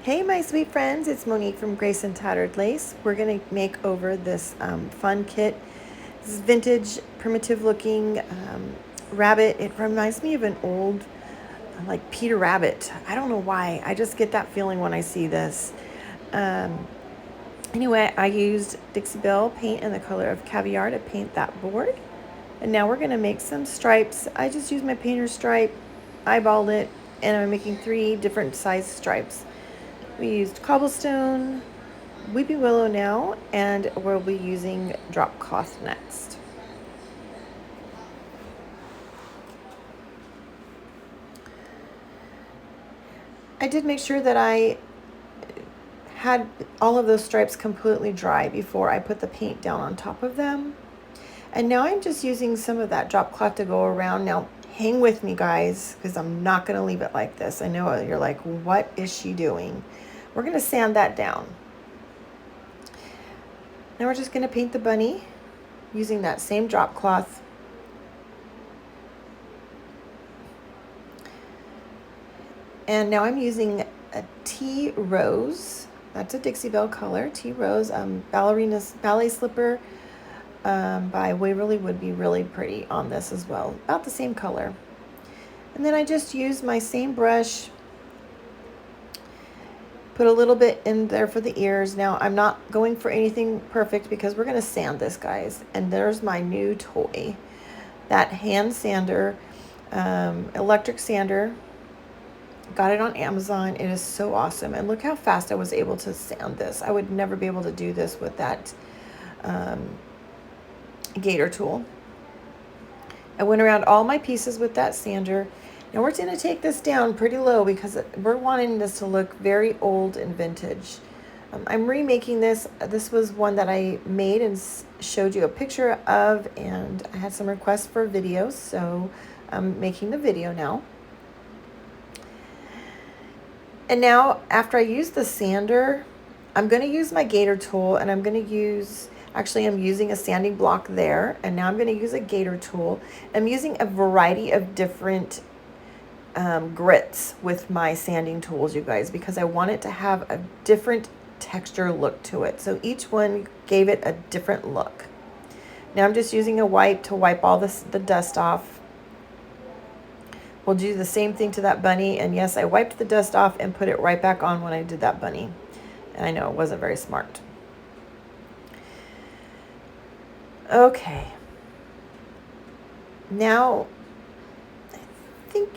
Hey my sweet friends, it's Monique from Grace and Tattered Lace. We're going to make over this fun kit. This is vintage, primitive looking rabbit. It reminds me of an old, like Peter Rabbit. I don't know why. I just get that feeling when I see this. Um, anyway, I used Dixie Belle paint in the color of caviar to paint that board. And now we're going to make some stripes. I just used my painter's stripe, eyeballed it, and I'm making 3 different size stripes. We used cobblestone, weeping willow now, and we'll be using drop cloth next. I did make sure that I had all of those stripes completely dry before I put the paint down on top of them. And now I'm just using some of that drop cloth to go around. Now hang with me guys, because I'm not going to leave it like this. I know you're like, what is she doing? We're going to sand that down. Now we're just going to paint the bunny using that same drop cloth. And now I'm using a tea rose. That's a Dixie Belle color. Tea rose ballet slipper by Waverly would be really pretty on this as well. About the same color. And then I just used my same brush. Put a little bit in there for the ears. Now I'm not going for anything perfect because we're going to sand this, guys. And there's my new toy. That hand sander, electric sander. Got it on Amazon. It is so awesome. And look how fast I was able to sand this. I would never be able to do this with that gator tool. I went around all my pieces with that sander. Now we're going to take this down pretty low because we're wanting this to look very old and vintage. I'm remaking this. This was one that I made and showed you a picture of, and I had some requests for videos, so I'm making the video now. And now after I use the sander, I'm going to use my gator tool, and I'm going to use, actually I'm using a sanding block there, and now I'm going to use a gator tool. I'm using a variety of different grits with my sanding tools, you guys, because I want it to have a different texture look to it. So each one gave it a different look. Now I'm just using a wipe to wipe all the dust off. We'll do the same thing to that bunny, and yes, I wiped the dust off and put it right back on when I did that bunny. And I know it wasn't very smart. Okay. Now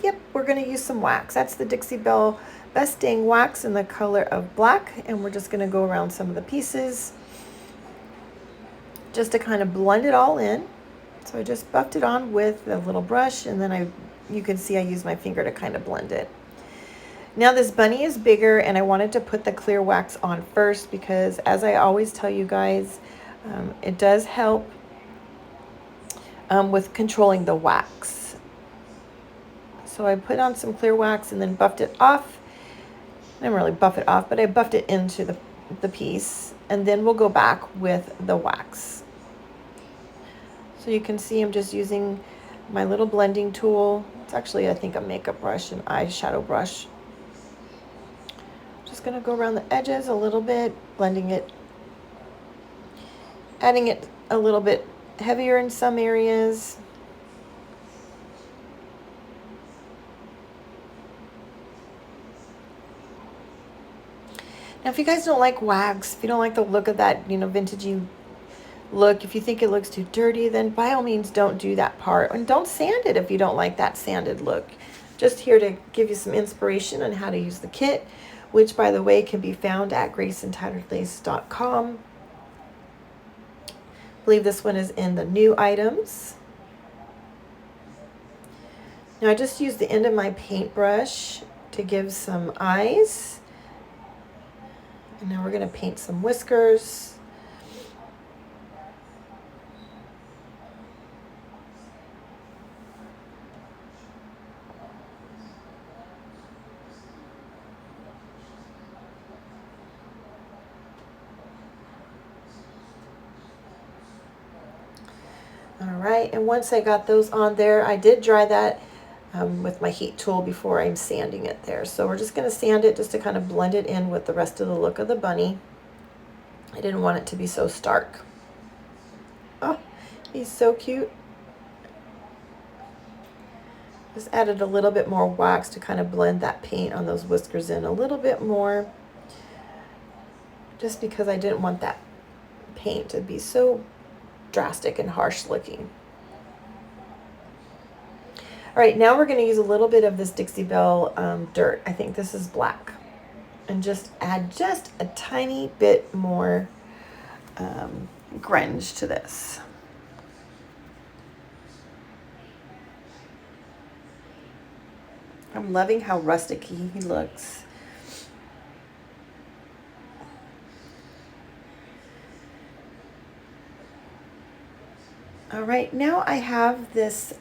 yep, we're going to use some wax. That's the Dixie Belle Best Dang Wax in the color of black, and we're just going to go around some of the pieces just to kind of blend it all in. So I just buffed it on with a little brush, and then you can see I use my finger to kind of blend it. Now this bunny is bigger, and I wanted to put the clear wax on first because, as I always tell you guys, it does help with controlling the wax. So I put on some clear wax and then buffed it off. I didn't really buff it off, but I buffed it into the piece. And then we'll go back with the wax. So you can see I'm just using my little blending tool. It's actually, I think, a makeup brush, an eyeshadow brush. Just going to go around the edges a little bit, blending it, adding it a little bit heavier in some areas. Now, if you guys don't like wax, if you don't like the look of that, vintagey look, if you think it looks too dirty, then by all means don't do that part. And don't sand it if you don't like that sanded look. Just here to give you some inspiration on how to use the kit, which, by the way, can be found at graceandtatteredlace.com. I believe this one is in the new items. Now, I just used the end of my paintbrush to give some eyes. And now we're going to paint some whiskers. All right, and once I got those on there, I did dry that with my heat tool before I'm sanding it there. So we're just going to sand it just to kind of blend it in with the rest of the look of the bunny. I didn't want it to be so stark. Oh, he's so cute. Just added a little bit more wax to kind of blend that paint on those whiskers in a little bit more, just because I didn't want that paint to be so drastic and harsh looking. All right, now we're going to use a little bit of this Dixie Belle dirt. I think this is black. And just add just a tiny bit more grunge to this. I'm loving how rustic he looks. All right, now I have this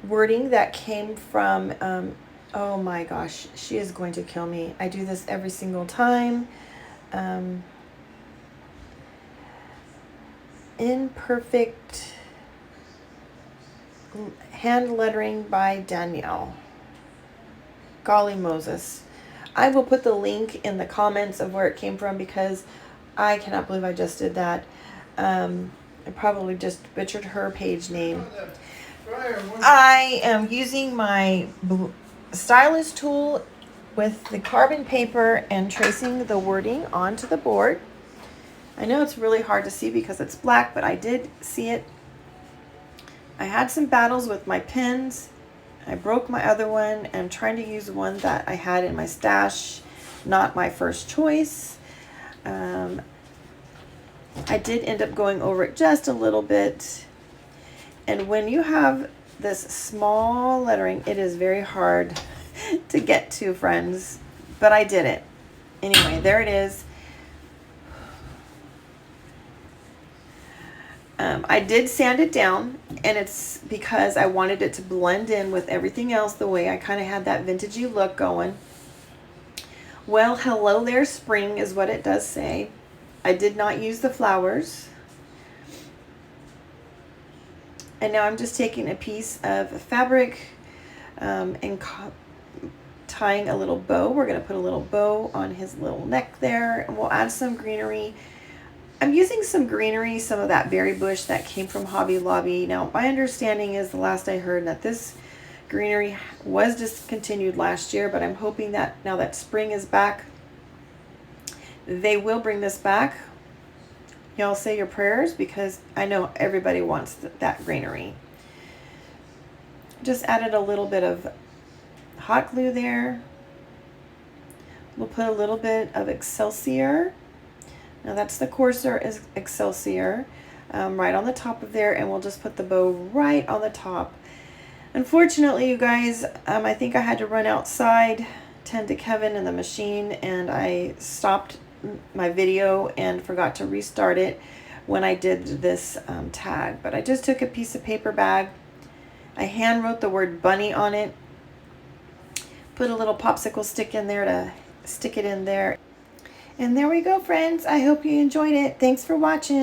wording that came from, oh my gosh, she is going to kill me. I do this every single time. Imperfect hand lettering by Danielle. Golly Moses. I will put the link in the comments of where it came from because I cannot believe I just did that. I probably just butchered her page name. I am using my stylus tool with the carbon paper and tracing the wording onto the board. I know it's really hard to see because it's black, but I did see it. I had some battles with my pens. I broke my other one and I'm trying to use one that I had in my stash, not my first choice. I did end up going over it just a little bit. And when you have this small lettering, it is very hard to get to, friends. But I did it. Anyway, there it is. I did sand it down, and it's because I wanted it to blend in with everything else the way I kind of had that vintagey look going. Well, hello there, spring is what it does say. I did not use the flowers. And now I'm just taking a piece of fabric and tying a little bow. We're going to put a little bow on his little neck there, and we'll add some greenery. I'm using some greenery, some of that berry bush that came from Hobby Lobby. Now, my understanding is, the last I heard, that this greenery was discontinued last year, but I'm hoping that now that spring is back, they will bring this back. Y'all say your prayers because I know everybody wants that greenery. Just added a little bit of hot glue there. We'll put a little bit of Excelsior. Now that's the coarser is Excelsior, right on the top of there, and we'll just put the bow right on the top. Unfortunately, you guys, I think I had to run outside, tend to Kevin and the machine, and I stopped my video and forgot to restart it when I did this tag. But I just took a piece of paper bag. I hand wrote the word bunny on it, put a little popsicle stick in there to stick it in there. And there we go, friends. I hope you enjoyed it. Thanks for watching.